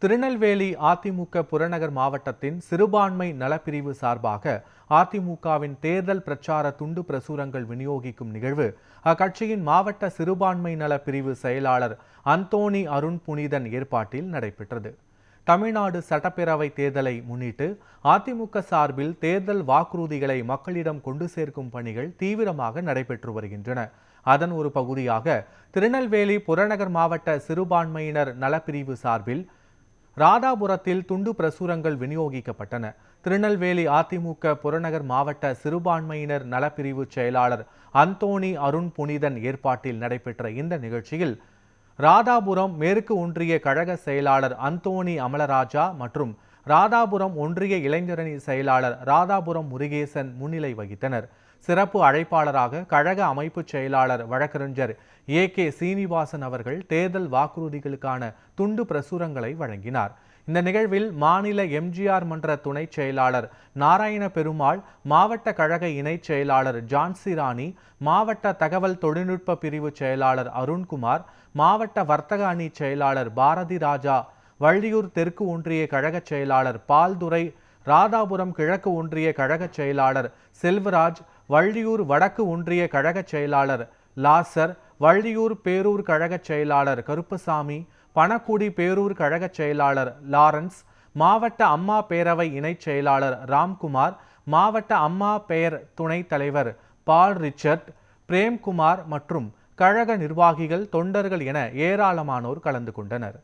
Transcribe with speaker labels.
Speaker 1: திருநெல்வேலி அதிமுக புறநகர் மாவட்டத்தின் சிறுபான்மை நலப்பிரிவு சார்பாக அதிமுகவின் தேர்தல் பிரச்சார துண்டு பிரசுரங்கள் விநியோகிக்கும் நிகழ்வு அக்கட்சியின் மாவட்ட சிறுபான்மை நல பிரிவு செயலாளர் அந்தோணி அருண் புனிதன் ஏற்பாட்டில் நடைபெற்றது. தமிழ்நாடு சட்டப்பேரவை தேர்தலை முன்னிட்டு அதிமுக சார்பில் தேர்தல் வாக்குறுதிகளை மக்களிடம் கொண்டு சேர்க்கும் பணிகள் தீவிரமாக நடைபெற்று வருகின்றன. அதன் ஒரு பகுதியாக திருநெல்வேலி புறநகர் மாவட்ட சிறுபான்மையினர் நலப்பிரிவு சார்பில் ராதாபுரத்தில் துண்டு பிரசுரங்கள் விநியோகிக்கப்பட்டன. திருநெல்வேலி அதிமுக புறநகர் மாவட்ட சிறுபான்மையினர் நலப்பிரிவு செயலாளர் அந்தோணி அருண் புனிதன் ஏற்பாட்டில் நடைபெற்ற இந்த நிகழ்ச்சியில் ராதாபுரம் மேற்கு ஒன்றிய கழக செயலாளர் அந்தோணி அமலராஜா மற்றும் ராதாபுரம் ஒன்றிய இளைஞரணி செயலாளர் ராதாபுரம் முருகேசன் முன்னிலை வகித்தனர். சிறப்பு அழைப்பாளராக கழக அமைப்பு செயலாளர் வழக்கறிஞர் AK சீனிவாசன் அவர்கள் தேர்தல் வாக்குறுதிகளுக்கான துண்டு பிரசுரங்களை வழங்கினார். இந்த நிகழ்வில் மாநில MGR மன்ற துணை செயலாளர் நாராயண பெருமாள், மாவட்ட கழக இணைச் செயலாளர் ஜான்சி ராணி, மாவட்ட தகவல் தொழில்நுட்ப பிரிவு செயலாளர் அருண்குமார், மாவட்ட வர்த்தக அணி செயலாளர் பாரதி ராஜா, வள்ளியூர் தெற்கு ஒன்றிய கழக செயலாளர் பால்துரை, ராதாபுரம் கிழக்கு ஒன்றிய கழக செயலாளர் செல்வராஜ், வள்ளியூர் வடக்கு ஒன்றிய கழக செயலாளர் லாசர், வள்ளியூர் பேரூர் கழக செயலாளர் கருப்பசாமி, பணக்குடி பேரூர் கழக செயலாளர் லாரன்ஸ், மாவட்ட அம்மா பேரவை இணைச் செயலாளர் ராம்குமார், மாவட்ட அம்மா பெயர் துணைத் தலைவர் பால் ரிச்சர்ட், பிரேம்குமார் மற்றும் கழக நிர்வாகிகள், தொண்டர்கள் என ஏராளமானோர் கலந்து கொண்டனர்.